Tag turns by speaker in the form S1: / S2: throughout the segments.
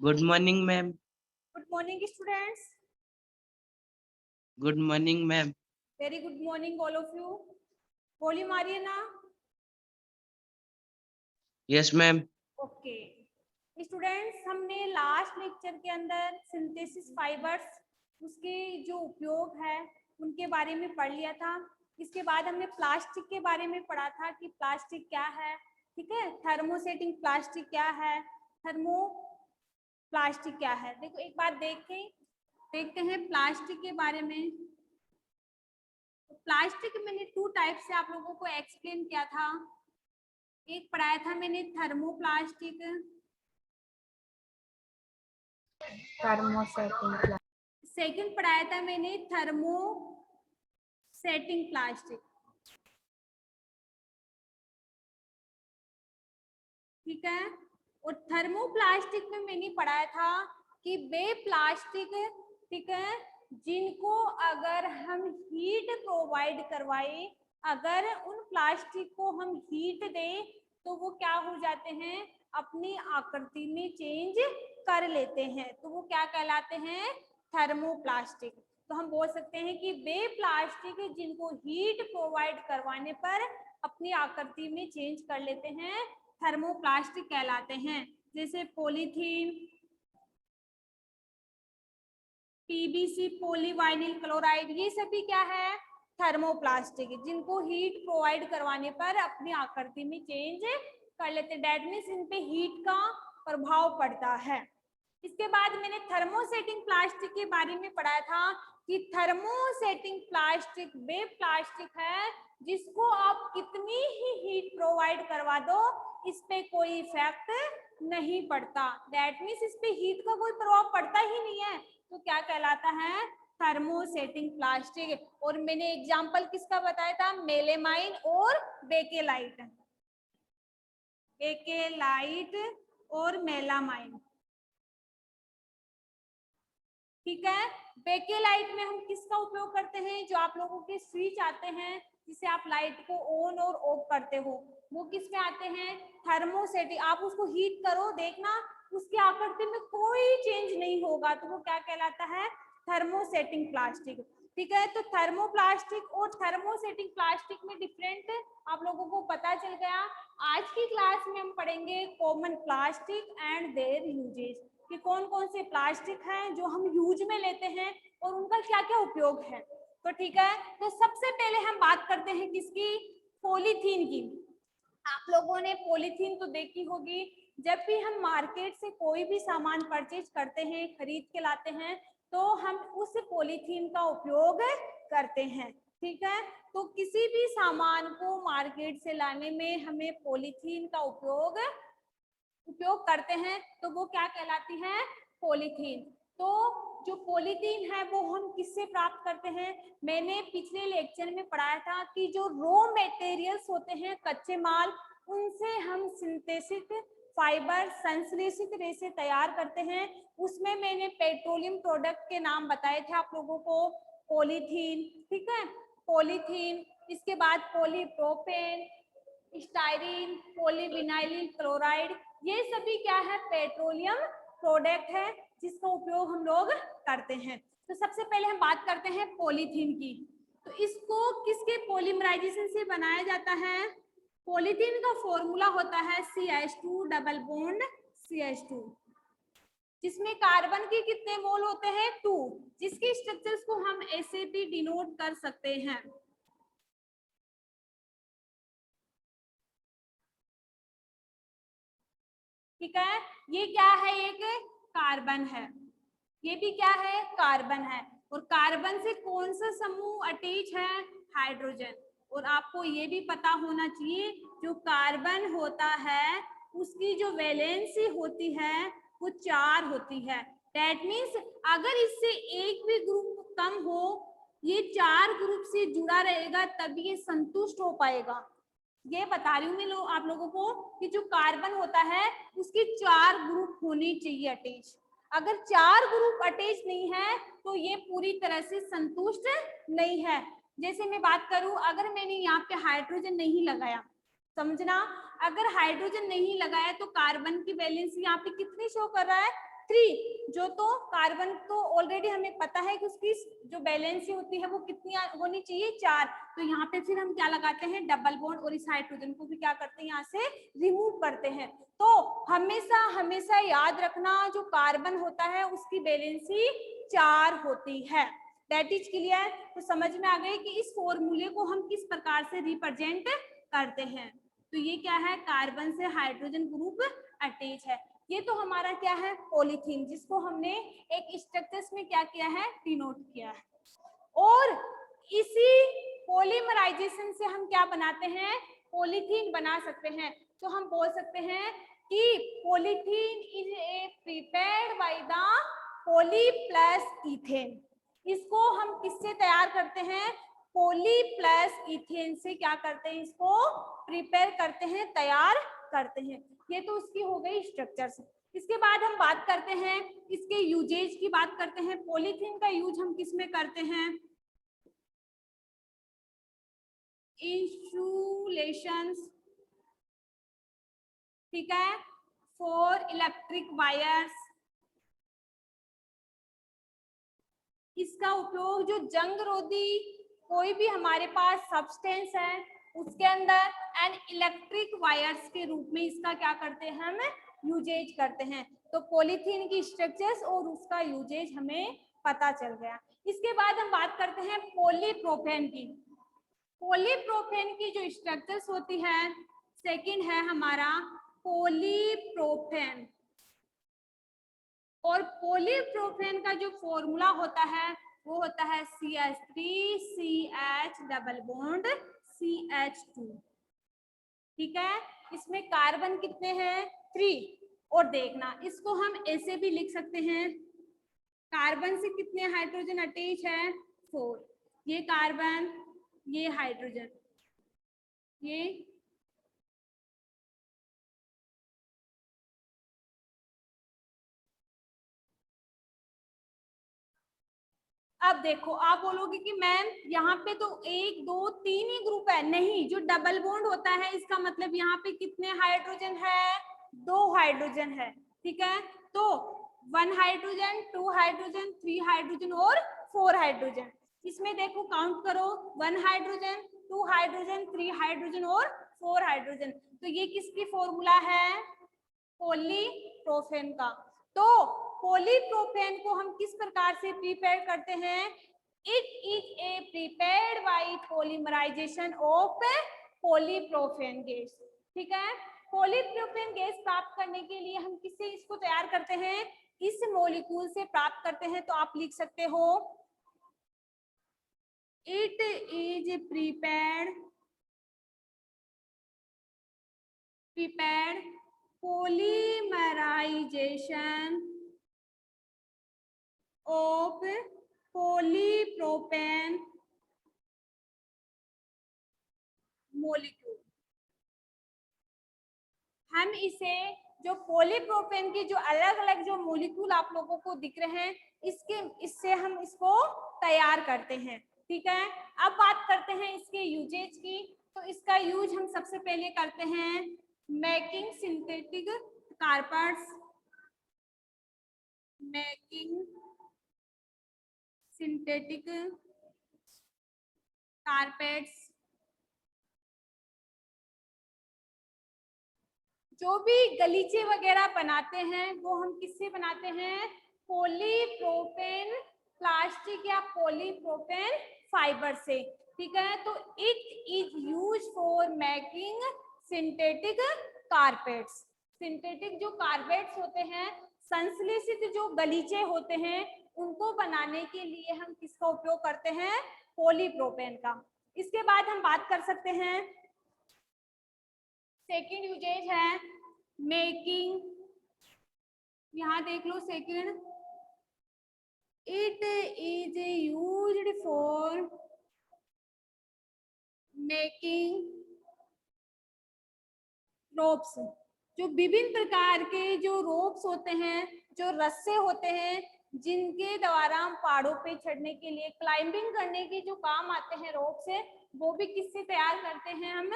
S1: Good morning, ma'am.
S2: Good morning, students.
S1: Good morning, ma'am.
S2: Very good morning, all of you. गोली मारिए ना.
S1: Yes, ma'am.
S2: Okay students, हमने last lecture के अंदर synthesis fibres उसके जो उपयोग है उनके बारे में पढ़ लिया था. इसके बाद हमने प्लास्टिक के बारे में पढ़ा था कि प्लास्टिक क्या है. ठीक है, थर्मोसेटिंग प्लास्टिक क्या है, थर्मो प्लास्टिक क्या है. देखो एक बात देखते हैं प्लास्टिक के बारे में. प्लास्टिक मैंने 2 टाइप से आप लोगों को एक्सप्लेन किया था. एक पढ़ाया था मैंने थर्मोप्लास्टिक, सेकंड पढ़ाया था मैंने थर्मोसेटिंग प्लास्टिक. ठीक है, और थर्मोप्लास्टिक में मैंने पढ़ाया था कि वे प्लास्टिक, ठीक है, जिनको अगर हम हीट प्रोवाइड करवाए, अगर उन प्लास्टिक को हम हीट दें तो वो क्या हो जाते हैं, अपनी आकृति में चेंज कर लेते हैं. तो वो क्या कहलाते हैं, थर्मोप्लास्टिक. तो हम बोल सकते हैं कि वे प्लास्टिक जिनको हीट प्रोवाइड करवाने पर अपनी आकृति में चेंज कर लेते हैं, थर्मोप्लास्टिक कहलाते हैं. जैसे पॉलीथीन, पीवीसी, पॉलीवाइनिल क्लोराइड, ये सभी क्या है, थर्मोप्लास्टिक, जिनको हीट प्रोवाइड करवाने पर अपनी आकृति में चेंज कर लेते हैं. दैट मीन्स इन पे हीट का प्रभाव पड़ता है. इसके बाद मैंने थर्मोसेटिंग प्लास्टिक के बारे में पढ़ा था कि थर्मोसेटिंग प्लास्टिक वे प्लास्टिक है जिसको आप कितनी ही हीट प्रोवाइड करवा दो इस पे कोई इफेक्ट नहीं पड़ता. दैट मीन्स इस पे हीट का कोई प्रभाव पड़ता ही नहीं है. तो क्या कहलाता है, थर्मोसेटिंग प्लास्टिक. और मैंने एग्जांपल किसका बताया था, मेलेमाइन और बेकेलाइट, बेकेलाइट और मेलामाइन. ठीक है, बेकेलाइट में हम किसका उपयोग करते हैं, जो आप लोगों के स्विच आते हैं जिसे आप लाइट को ऑन और ऑफ करते हो, वो किस में आते हैं, थर्मोसेटिंग. आप उसको हीट करो, देखना उसकी आकृति में कोई चेंज नहीं होगा, तो वो क्या कहलाता है, थर्मोसेटिंग प्लास्टिक. ठीक है, तो थर्मोप्लास्टिक और थर्मोसेटिंग प्लास्टिक में डिफरेंट आप लोगों को पता चल गया. आज की क्लास में हम पढ़ेंगे common plastic and there uses, कि कौन कौन से प्लास्टिक हैं जो हम यूज में लेते हैं और उनका क्या क्या उपयोग है. तो ठीक है, तो सबसे पहले हम बात करते हैं किसकी, पॉलीथीन की. आप लोगों ने पॉलीथीन तो देखी होगी. जब भी हम मार्केट से कोई भी सामान परचेज करते हैं, खरीद के लाते हैं, तो हम उस पॉलीथीन का उपयोग करते हैं. ठीक है, तो किसी भी सामान को मार्केट से लाने में हमें पॉलीथीन का उपयोग करते हैं, तो वो क्या कहलाती है, पॉलीथीन. तो जो पॉलीथीन है वो हम किससे प्राप्त करते हैं, मैंने पिछले लेक्चर में पढ़ाया था कि जो रॉ मटेरियल्स होते हैं, कच्चे माल, उनसे हम सिंथेटिक फाइबर, संश्लेषित रेशे तैयार करते हैं. उसमें मैंने पेट्रोलियम प्रोडक्ट के नाम बताए थे आप लोगों को, पॉलीथीन. ठीक है, पॉलीथीन, इसके बाद पॉलीप्रोपेन, स्टाइरीन, पॉलीविनाइल क्लोराइड, ये सभी क्या है, पेट्रोलियम प्रोडक्ट है जिसका उपयोग हम लोग करते हैं. तो सबसे पहले हम बात करते हैं पॉलीथीन की. तो इसको किसके पॉलीमराइजेशन से बनाया जाता है, पॉलीथीन का फॉर्मूला होता है CH2 डबल बॉन्ड CH2, जिसमें कार्बन के कितने मोल होते हैं, 2, जिसके स्ट्रक्चर्स को हम ऐसे भी डिनोट कर सकते हैं. ठीक है, ये क्या है, एक कार्बन है, ये भी क्या है, कार्बन है. और कार्बन से कौन सा समूह अटैच है, हाइड्रोजन. और आपको ये भी पता होना चाहिए जो कार्बन होता है उसकी जो वैलेंसी होती है वो 4 होती है. दैट मीन्स अगर इससे एक भी ग्रुप कम हो, ये 4 ग्रुप से जुड़ा रहेगा तभी ये संतुष्ट हो पाएगा. ये बता रही हूँ मैं आप लोगों को कि जो कार्बन होता है उसके 4 ग्रुप होने चाहिए अटैच. अगर 4 ग्रुप अटैच नहीं है तो ये पूरी तरह से संतुष्ट नहीं है. जैसे मैं बात करूं, अगर मैंने यहाँ पे हाइड्रोजन नहीं लगाया, समझना, अगर हाइड्रोजन नहीं लगाया तो कार्बन की वैलेंसी यहाँ पे कितनी शो कर रहा है, 3, जो तो कार्बन तो ऑलरेडी हमें पता है कि उसकी जो वैलेंसी होती है वो कितनी होनी चाहिए, 4। तो यहाँ पे फिर हम क्या लगाते हैं, डबल बॉन्ड, और इस हाइड्रोजन को भी क्या करते हैं, यहाँ से रिमूव करते हैं। तो हमेशा हमेशा याद रखना, जो कार्बन होता है उसकी वैलेंसी 4 होती है। That is clear. तो समझ में आ गई कि इस फॉर्मूले को हम किस प्रकार से रिप्रेजेंट करते हैं। तो ये क्या है, कार्बन से हाइड्रोजन ग्रुप अटैच है। ये तो हमारा क्या है, पॉलीथीन, जिसको हमने एक स्ट्रक्चर्स में क्या किया है, डिनोट किया है। और इसी पॉलीमराइजेशन से हम क्या बनाते हैं, पॉलीथीन बना सकते हैं। तो हम बोल सकते हैं कि polythene is a prepared by the poly plus ethane. इसको हम किससे तैयार करते हैं, पॉली प्लस इथेन से क्या करते हैं, इसको प्रिपेयर करते हैं, तैयार करते हैं। ये तो उसकी हो गई स्ट्रक्चर्स। इसके बाद हम बात करते हैं इसके यूजेज की बात करते हैं। पॉलीथीन का यूज हम किस में करते हैं, इंसुलेशंस, ठीक है, फॉर इलेक्ट्रिक वायर्स। इसका उपयोग जो जंग रोधी कोई भी हमारे पास सब्सटेंस है उसके अंदर एंड इलेक्ट्रिक वायर्स के रूप में इसका क्या करते हैं, हम यूजेज करते हैं। तो पॉलीथीन की स्ट्रक्चर्स और उसका यूजेज हमें पता चल गया। इसके बाद हम बात करते हैं पॉलीप्रोपेन की। पॉलीप्रोपेन की जो स्ट्रक्चर्स होती है, सेकंड है हमारा पॉलीप्रोपेन। और पॉलीप्रोपेन का जो फॉर्मूला होता है वो होता है CH3CH डबल बॉन्ड CH2, ठीक है। इसमें कार्बन कितने हैं, 3। और देखना, इसको हम ऐसे भी लिख सकते हैं, कार्बन से कितने हाइड्रोजन अटैच है, 4। ये कार्बन, ये हाइड्रोजन, ये अब देखो, आप बोलोगे कि मैम यहाँ पे तो 1 2 3 ही ग्रुप है। नहीं, जो डबल बॉन्ड होता है इसका मतलब यहाँ पे कितने हाइड्रोजन है, 2 हाइड्रोजन है, ठीक है। तो 1 हाइड्रोजन, 2 हाइड्रोजन, 3 हाइड्रोजन और 4 हाइड्रोजन। इसमें देखो काउंट करो, 1 हाइड्रोजन, 2 हाइड्रोजन, 3 हाइड्रोजन और 4 हाइड्रोजन। तो ये किसकी फॉर्मूला है, पॉलीप्रोपेन का। तो पॉलीप्रोपेन को हम किस प्रकार से प्रिपेयर करते हैं, it is a prepared by polymerisation of polypropene gas, ठीक है। पॉलीप्रोपेन गैस प्राप्त करने के लिए हम किससे इसको तैयार करते हैं, इस मॉलिक्यूल से प्राप्त करते हैं। तो आप लिख सकते हो, it is prepared polymerization of polypropane molecule। हम इसे, जो पॉलीप्रोपेन की जो अलग अलग जो मॉलिक्यूल आप लोगों को दिख रहे हैं, इससे हम इसको तैयार करते हैं, ठीक है। अब बात करते हैं इसके यूजेज की। तो इसका यूज हम सबसे पहले करते हैं making synthetic carpets, making synthetic carpets. जो भी गलीचे वगैरह बनाते हैं वो हम किससे बनाते हैं, पॉलीप्रोपेन प्लास्टिक या पॉलीप्रोपेन फाइबर से, ठीक है। तो it is use for making synthetic carpets. Synthetic जो कारपेट्स होते हैं, संश्लेषित जो गलीचे होते हैं, उनको बनाने के लिए हम किसका उपयोग करते हैं, पॉलीप्रोपेन का। इसके बाद हम बात कर सकते हैं, सेकेंड यूजेज है मेकिंग, यहाँ देख लो second, it is used for making ropes. जो विभिन्न प्रकार के जो रोप्स होते हैं, जो रस्से होते हैं, जिनके द्वारा हम पहाड़ों पे चढ़ने के लिए, क्लाइंबिंग करने के जो काम आते हैं रोप से, वो भी किससे तैयार करते हैं, हम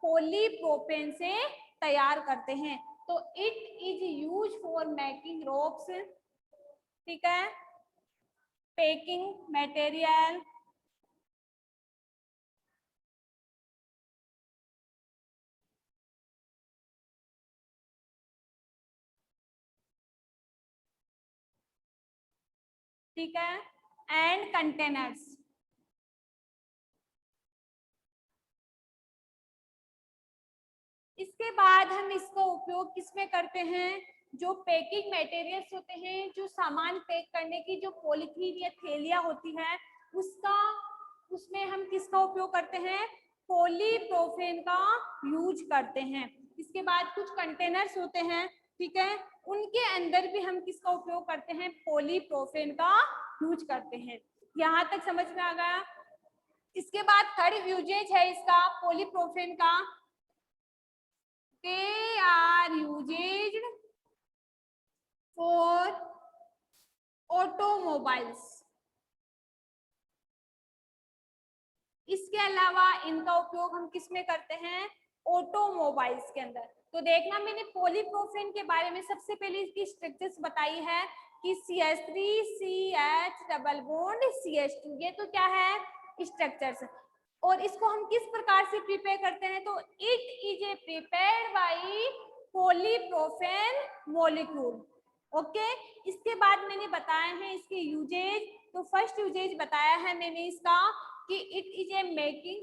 S2: पॉलीप्रोपेन से तैयार करते हैं। तो it is use for making ropes, ठीक है, पैकिंग मटेरियल, ठीक है, एंड कंटेनर्स। इसके बाद हम इसका उपयोग किसमें करते हैं, जो पैकिंग मटेरियल्स होते हैं, जो सामान पैक करने की जो पॉलीथीन या थैलियां होती है उसका, उसमें हम किसका उपयोग करते हैं, पॉलीप्रोफेन का यूज करते हैं। इसके बाद कुछ कंटेनर्स होते हैं, ठीक है, उनके अंदर भी हम किसका उपयोग करते हैं, पॉलीप्रोफेन का यूज करते हैं। यहाँ तक समझ में आ गया। इसके बाद थर्ड यूजेज है इसका पॉलीप्रोफेन का, they are used for automobiles। इसके अलावा इनका उपयोग हम किस में करते हैं, ऑटोमोबाइल्स के अंदर। तो देखना मैंने पॉलीप्रोफेन के बारे में सबसे पहले इसकी स्ट्रक्चर्स बताई है कि CH3CH डबल बॉन्ड CH2, ये तो क्या है स्ट्रक्चर्स। और इसको हम किस प्रकार से प्रिपेयर करते हैं, तो it is a prepared by polypropene molecule. Okay, इसके बाद मैंने बताया है इसके यूजेज। तो फर्स्ट यूजेज बताया है मैंने इसका कि it is a making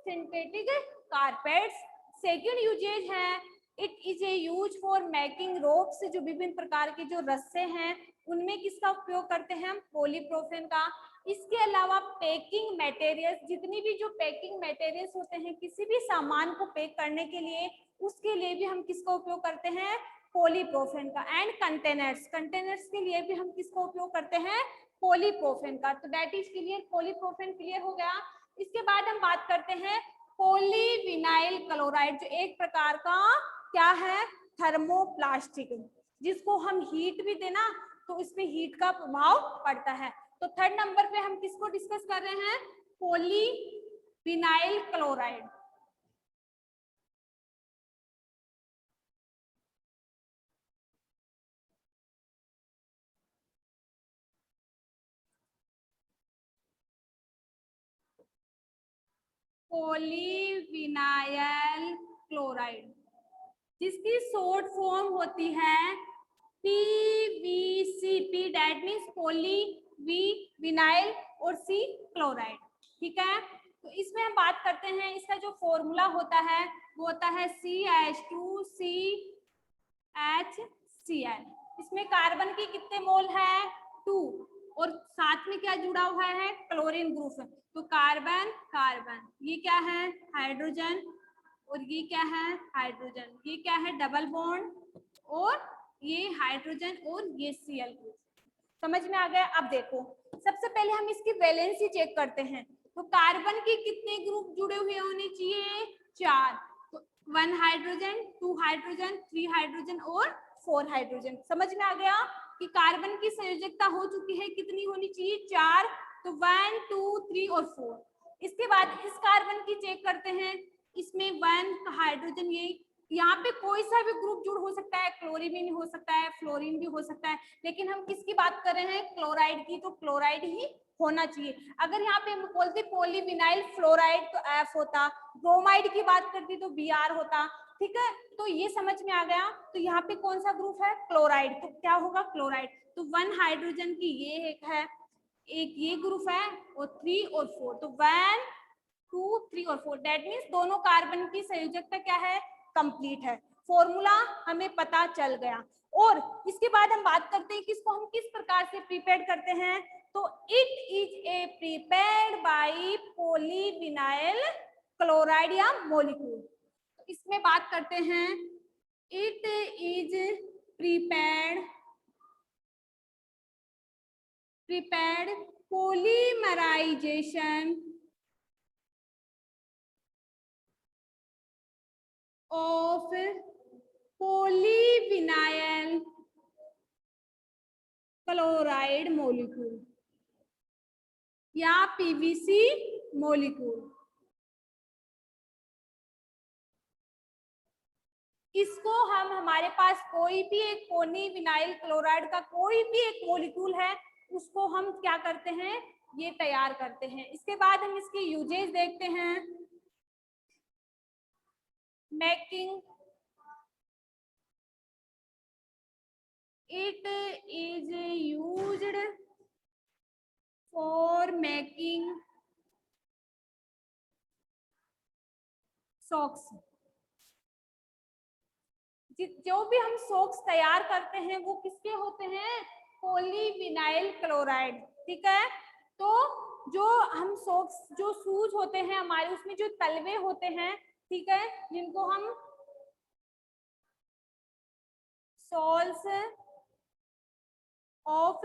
S2: synthetic carpets. Second usages है it is a use for making ropes, जो विभिन्न प्रकार के जो रस्से हैं उनमें किसका उपयोग करते हैं हम, पॉलीप्रोफेन का। इसके अलावा पैकिंग मटेरियल्स, जितनी भी जो पैकिंग मटेरियल्स होते हैं किसी भी सामान को पैक करने के लिए, उसके लिए भी हम किसका उपयोग करते हैं, पॉलीप्रोफेन का। एंड कंटेनर्स, कंटेनर्स के लिए भी हम किसका उपयोग करते हैं, पॉलीप्रोफेन का। तो दैट इज क्लियर, पॉलीप्रोफेन क्लियर हो गया। इसके बाद हम बात करते हैं पॉलीविनाइल क्लोराइड, जो एक प्रकार का क्या है, थर्मोप्लास्टिक, जिसको हम हीट भी देना तो इसमें हीट का प्रभाव पड़ता है। तो थर्ड नंबर पे हम किसको डिस्कस कर रहे हैं, पॉलीविनाइल क्लोराइड। पॉलीविनाइल क्लोराइड, जिसकी शॉर्ट फॉर्म होती है PVC। P that means poly, V vinyl और C क्लोराइड, ठीक है। तो इसमें हम बात करते हैं, इसका जो फॉर्मूला होता है वो होता है CH2CHCl। इसमें कार्बन की कितने मोल है, 2, और साथ में क्या जुड़ा हुआ है, क्लोरीन ग्रुप। तो कार्बन कार्बन, ये क्या है हाइड्रोजन, और ये क्या है हाइड्रोजन, ये क्या है डबल बॉन्ड, और ये हाइड्रोजन और ये Cl ग्रुप। समझ में आ गया। अब देखो सबसे पहले हम इसकी वैलेंसी चेक करते हैं। तो कार्बन के कितने ग्रुप जुड़े हुए होने चाहिए, 4। तो 1 हाइड्रोजन, 2 हाइड्रोजन, 3 हाइड्रोजन और 4 हाइड्रोजन। समझ में आ गया कि कार्बन की संयोजकता हो चुकी है, कितनी होनी चाहिए, 4। तो 1 2 3 और 4। इसके बाद इस कार्बन की चेक करते हैं, इसमें 1 हाइड्रोजन, ये यहाँ पे कोई सा भी ग्रुप जुड़ हो सकता है, क्लोरीन भी हो सकता है, फ्लोरीन भी हो सकता है, लेकिन हम किसकी बात कर रहे हैं, क्लोराइड की। तो क्लोराइड ही होना चाहिए। अगर यहाँ पे हम बोलते पॉलीविनाइल फ्लोराइड तो F होता, ब्रोमाइड की बात करती तो Br होता, ठीक है। तो ये समझ में आ गया। तो यहाँ पे कौन सा ग्रुप है, क्लोराइड, तो क्या होगा क्लोराइड। तो 1 हाइड्रोजन की ये एक है, एक ये ग्रुप है, और 3 और 4। तो 1 2 3 और 4 दैट मीन्स दोनों कार्बन की संयोजकता क्या है, कंप्लीट है। फॉर्मूला हमें पता चल गया। और इसके बाद हम बात करते हैं कि इसको हम किस प्रकार से प्रिपेयर करते हैं। तो it is a prepared bye polyvinyl chloride या मॉलिक्यूल। तो इसमें बात करते हैं, it is prepared polymerization of polyvinyl chloride molecule या PVC molecule। इसको हम हमारे पास कोई भी एक पोलीविनाइल क्लोराइड का कोई भी एक मॉलिक्यूल है उसको हम क्या करते हैं, ये तैयार करते हैं। इसके बाद हम इसकी यूजेस देखते हैं। Making, it is used for making socks. जो भी हम सॉक्स तैयार करते हैं वो किसके होते हैं, पॉलीविनाइल क्लोराइड। ठीक है, तो जो हम सॉक्स, जो शूज होते हैं हमारे, उसमें जो तलवे होते हैं, ठीक है, जिनको हम सोल्स ऑफ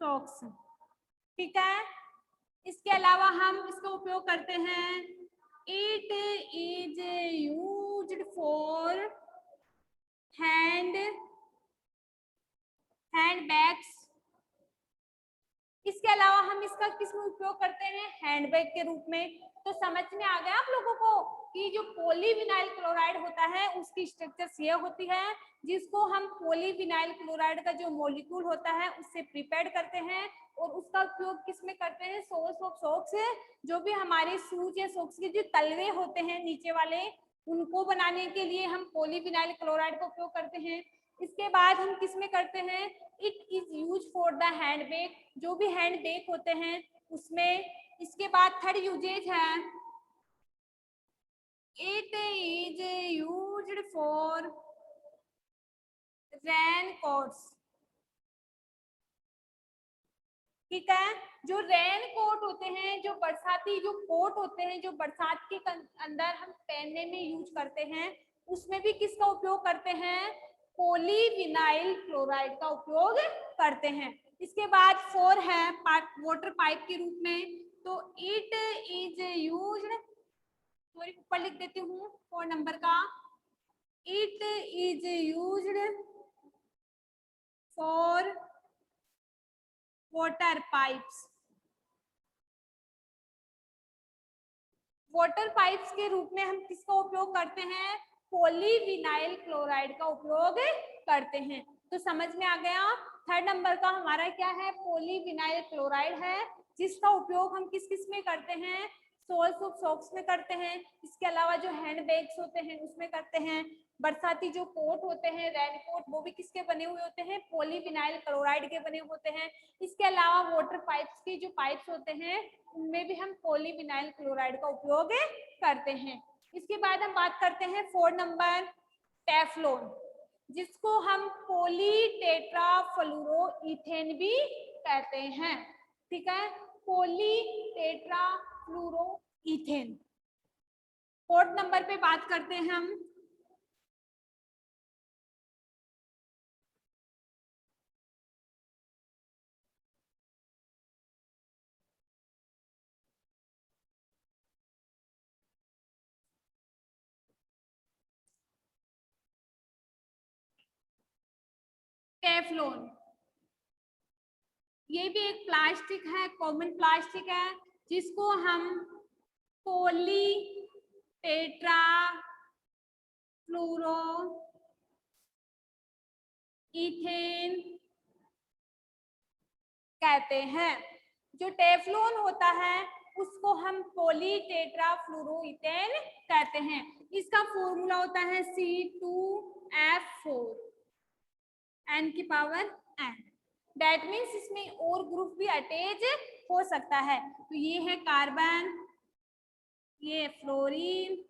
S2: सॉक्स, ठीक है। इसके अलावा हम इसका उपयोग करते हैं, it is used for hand bags. इसके अलावा हम इसका किस में उपयोग करते हैं, हैंडबैग के रूप में। तो समझ में आ गया आप लोगों को कि जो पॉलीविनाइल क्लोराइड होता है उसकी स्ट्रक्चर ये होती है, जिसको हम पॉलीविनाइल क्लोराइड का जो मॉलिक्यूल होता है उससे प्रिपेयर करते हैं और उसका उपयोग किस में करते हैं, सोल्स ऑफ सॉक्स। जो भी हमारे शूज या सॉक्स के जो तलवे होते हैं नीचे वाले, उनको बनाने के लिए हम पॉलीविनाइल क्लोराइड का उपयोग करते हैं। इसके बाद हम किस में करते हैं, it is use for the hand bag, जो भी हैंड बैग होते हैं उसमें। इसके बाद थर्ड यूजेज है, it is used for rain quotes. ठीक है, जो रेन कोट होते हैं, जो बरसाती जो कोट होते हैं, जो बरसात के अंदर हम पहनने में यूज करते हैं, उसमें भी किसका उपयोग करते हैं, पॉलीविनाइल क्लोराइड का उपयोग करते हैं। इसके बाद 4 है वाटर पाइप के रूप में, तो इट इज यूज्ड, सॉरी ऊपर लिख देती हूँ 4 नंबर का, it is used for water pipes. Water pipes के रूप में हम किसका उपयोग करते हैं, पॉलीविनाइल क्लोराइड का उपयोग करते हैं। तो समझ में आ गया, थर्ड नंबर का हमारा क्या है, पॉलीविनाइल क्लोराइड है, जिसका उपयोग हम किस किस में करते हैं, सोल्स ऑफ सॉक्स में करते हैं। इसके अलावा जो हैंड बैग्स होते हैं उसमें करते हैं। बरसाती जो कोट होते हैं, रेन कोट, वो भी किसके बने हुए होते हैं, पॉलीविनाइल क्लोराइड के बने होते हैं। इसके अलावा वाटर पाइप्स की जो पाइप्स होते हैं उनमें भी हम पॉलीविनाइल क्लोराइड का उपयोग करते हैं। इसके बाद हम बात करते हैं 4 नंबर, टेफ्लॉन, जिसको हम पॉलीटेट्राफ्लोरोइथेन भी कहते हैं। ठीक है, पॉलीटेट्राफ्लोरोइथेन। 4 नंबर पे बात करते हैं हम टेफ्लॉन। ये भी एक प्लास्टिक है, कॉमन प्लास्टिक है, जिसको हम पॉलीटेट्राफ्लोरोइथेन कहते हैं। जो टेफ्लॉन होता है उसको हम पॉलीटेट्राफ्लोरोइथेन कहते हैं। इसका फॉर्मूला होता है C2F4 N की पावर N। दैट मीन्स इसमें और ग्रुप भी अटैच हो सकता है। तो ये है कार्बन, ये फ्लोरीन,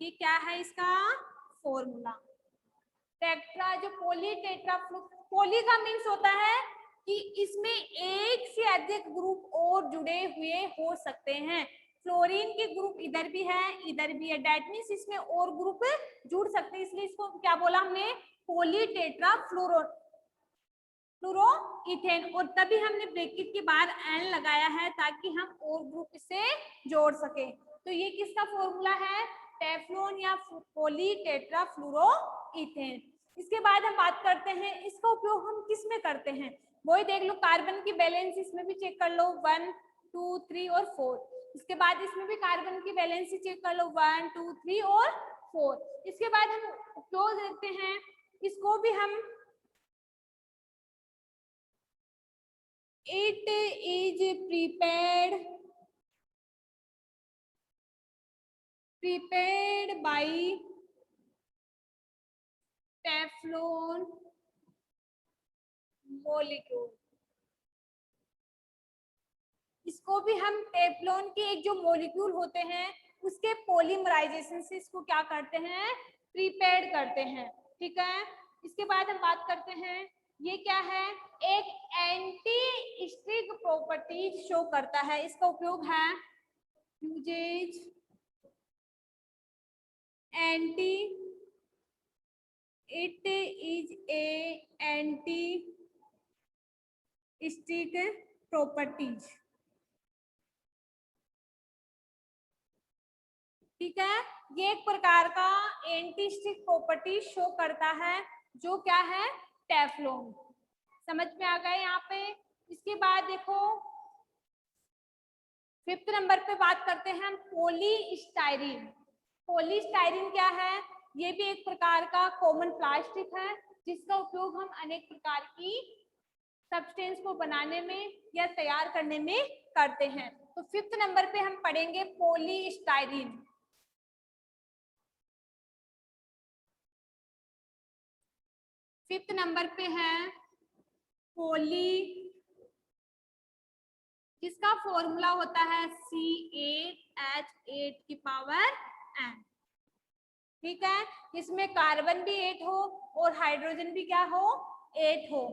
S2: ये क्या है इसका फॉर्मूला। टेट्रा, जो पॉली का मीन्स होता है कि इसमें एक से अधिक ग्रुप और जुड़े हुए हो सकते हैं। फ्लोरीन के ग्रुप इधर भी है, इधर भी है, दैट मीन्स इसमें और ग्रुप जुड़ सकते हैं, इसलिए इसको क्या बोला हमने, पॉलीटेट्राफ्लोरोइथेन। और तभी हमने ब्रैकेट के बाहर एन लगाया है ताकि हम और ग्रुप इसे जोड़ सके। तो ये किसका फॉर्मूला है, टेफ्लॉन या पॉलीटेट्राफ्लोरोइथेन। इसके बाद हम बात करते हैं इसका उपयोग हम किस में करते हैं, वही देख लो, कार्बन की बैलेंस इसमें भी चेक कर लो, 1 2 3 और 4। इसके बाद इसमें भी कार्बन की वैलेंसी चेक कर लो, 1 2 3 और 4। इसके बाद हम क्लोज देखते हैं, इसको भी हम it is prepared by Teflon molecule। इसको भी हम टेफ्लॉन के एक जो मॉलिक्यूल होते हैं उसके पॉलीमराइजेशन से इसको क्या करते हैं, प्रिपेयर्ड करते हैं। ठीक है, इसके बाद हम बात करते हैं, ये क्या है, एक एंटी स्टिक प्रॉपर्टीज शो करता है। इसका उपयोग है uses anti, it is a anti stick properties. ठीक है, ये एक प्रकार का एंटी स्टिक प्रॉपर्टी शो करता है, जो क्या है, टेफ्लॉन। समझ में आ गए यहाँ पे। इसके बाद देखो 5th नंबर पे बात करते हैं हम पॉलीस्टाइरीन। पॉलीस्टाइरीन क्या है, ये भी एक प्रकार का कॉमन प्लास्टिक है, जिसका उपयोग हम अनेक प्रकार की सब्सटेंस को बनाने में या तैयार करने में करते हैं। तो 5th नंबर पे हम पढ़ेंगे पॉलीस्टाइरीन। 5th नंबर पे है पॉली, जिसका फॉर्मूला होता है C8H8 की पावर n। ठीक है, इसमें कार्बन भी 8 हो और हाइड्रोजन भी क्या हो, 8 हो,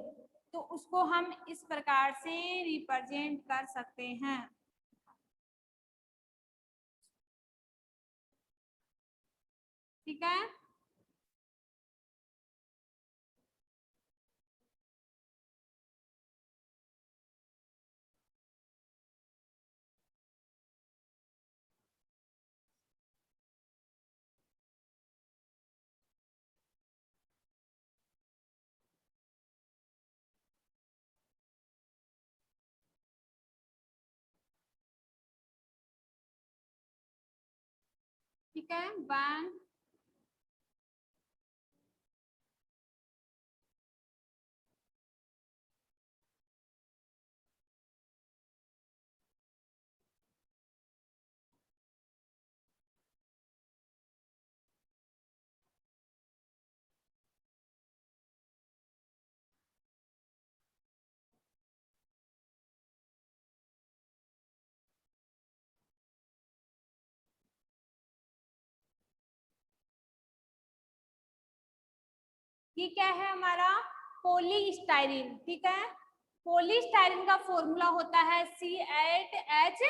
S2: तो उसको हम इस प्रकार से रिप्रेजेंट कर सकते हैं। ठीक है, ठीक है, 1 ये क्या है हमारा, पॉलीस्टाइरीन। ठीक है, पॉलीस्टाइरीन का फॉर्मूला होता है C8H8।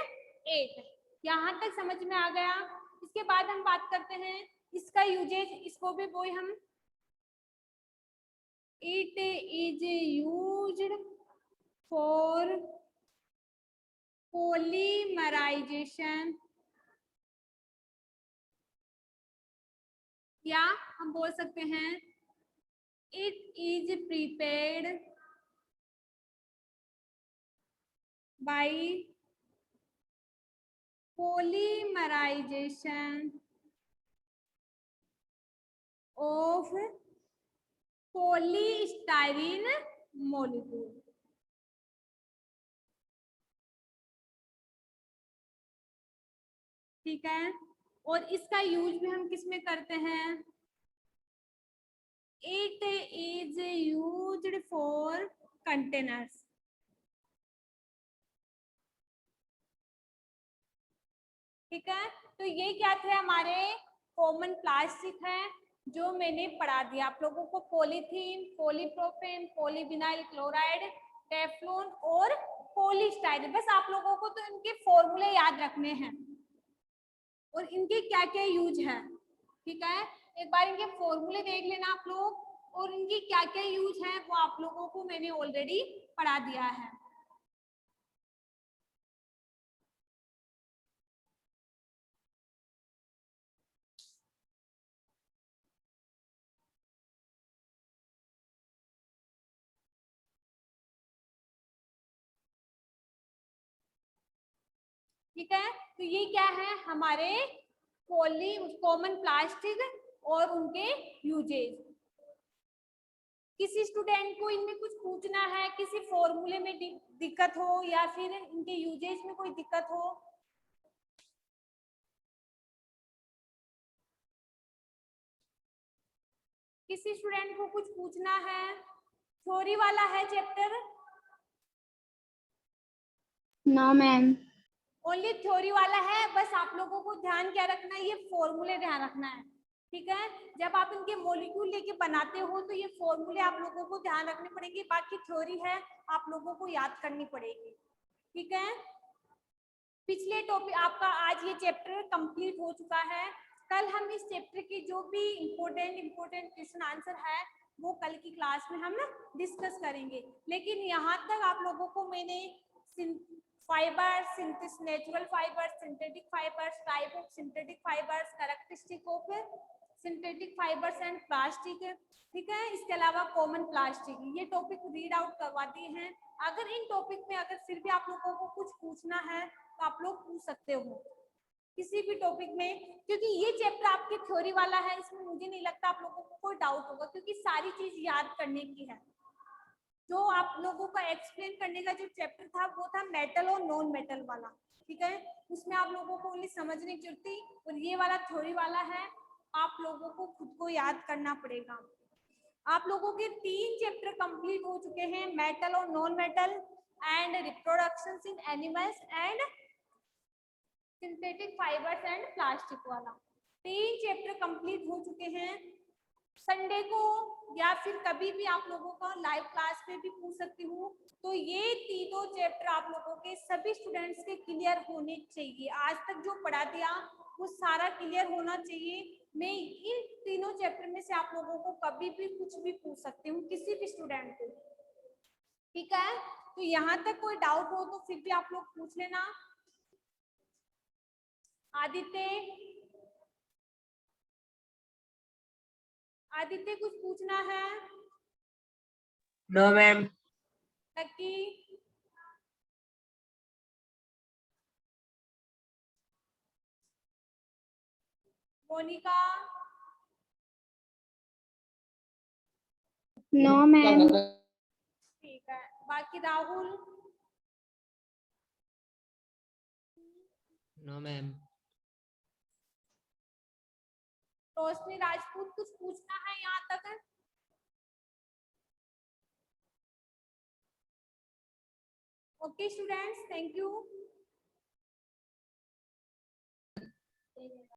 S2: यहाँ तक समझ में आ गया। इसके बाद हम बात करते हैं इसका यूजेज, इसको भी वही हम, it is used for polymerization, या हम बोल सकते हैं it is prepared by polymerization of polystyrene molecule। ठीक है, और इसका यूज भी हम किस में करते हैं, it is used for containers. ठीक है, तो ये क्या थे, हमारे कॉमन प्लास्टिक है जो मैंने पढ़ा दिया आप लोगों को, पॉलीथीन, पॉलीप्रोपेन, पॉलीविनाइल क्लोराइड, टेफ्लॉन और पॉलीस्टाइरीन। बस आप लोगों को तो इनके फॉर्मूले याद रखने हैं और इनके क्या क्या यूज है। ठीक है, एक बार इनके फॉर्मूले देख लेना आप लोग, और इनकी क्या क्या यूज है वो आप लोगों को मैंने ऑलरेडी पढ़ा दिया है। ठीक है, तो ये क्या है हमारे पॉली कॉमन प्लास्टिक और उनके यूजेज। किसी स्टूडेंट को इनमें कुछ पूछना है, किसी फॉर्मूले में दिक्कत हो या फिर इनके यूजेज में कोई दिक्कत हो? किसी स्टूडेंट को कुछ पूछना है? थ्योरी वाला है chapter?
S3: No ma'am.
S2: Only theory वाला है, बस आप लोगों को ध्यान क्या रखना है, ये फॉर्मूले ध्यान रखना है। ठीक है, जब आप इनके मॉलिक्यूल लेके बनाते हो तो ये फॉर्मूले आप लोगों को ध्यान रखने पड़ेंगे, बाकी थ्योरी है आप लोगों को याद करनी पड़ेगी। ठीक है, पिछले टॉपिक आपका आज ये चैप्टर कंप्लीट हो चुका है। कल हम इस चैप्टर के जो भी इम्पोर्टेंट क्वेश्चन आंसर है वो कल की क्लास में हम डिस्कस करेंगे। लेकिन यहाँ तक आप लोगों को मैंने fibres, natural fibres, synthetic fibres, type of synthetic fibres, characteristic of synthetic fibres and plastic, ठीक है, इसके अलावा कॉमन प्लास्टिक, ये टॉपिक रीड आउट करवा दिए हैं। अगर इन टॉपिक में अगर फिर भी आप लोगों को कुछ पूछना है तो आप लोग पूछ सकते हो किसी भी टॉपिक में, क्योंकि ये चैप्टर आपके थ्योरी वाला है, इसमें मुझे नहीं लगता आप लोगों को कोई डाउट होगा, क्योंकि सारी चीज याद करने की है। जो आप लोगों का एक्सप्लेन करने का जो चैप्टर था वो था मेटल और नॉन मेटल वाला। ठीक है, उसमें आप लोगों को ओनली समझने की जरूरत थी, और ये वाला थ्योरी वाला है, आप लोगों को खुद को याद करना पड़ेगा। आप लोगों के 3 चैप्टर कंप्लीट हो चुके हैं, मेटल और non metal and reproduction in animals and synthetic fibres and plastic वाला 3 चैप्टर कंप्लीट हो चुके हैं। संडे को या फिर कभी भी आप लोगों का लाइव क्लास में भी पूछ सकती हूँ, तो ये तीनों चैप्टर आप लोगों के सभी स्टूडेंट्स के क्लियर होने चाहिए। आज तक जो पढ़ा दिया वो सारा क्लियर होना चाहिए। मैं इन तीनों चैप्टर में से आप लोगों को कभी भी कुछ भी पूछ सकती हूँ, किसी भी स्टूडेंट को। ठीक है, तो यहाँ तक कोई डाउट हो तो फिर भी आप लोग पूछ लेना। आदित्य, आदित्य कुछ पूछना है?
S1: No ma'am.
S2: Lucky, Monica,
S3: no ma'am.
S2: ठीक है, बाकी राहुल,
S1: नो मैम।
S2: रोशनी राजपूत कुछ पूछना है यहाँ तक? Okay students, thank you.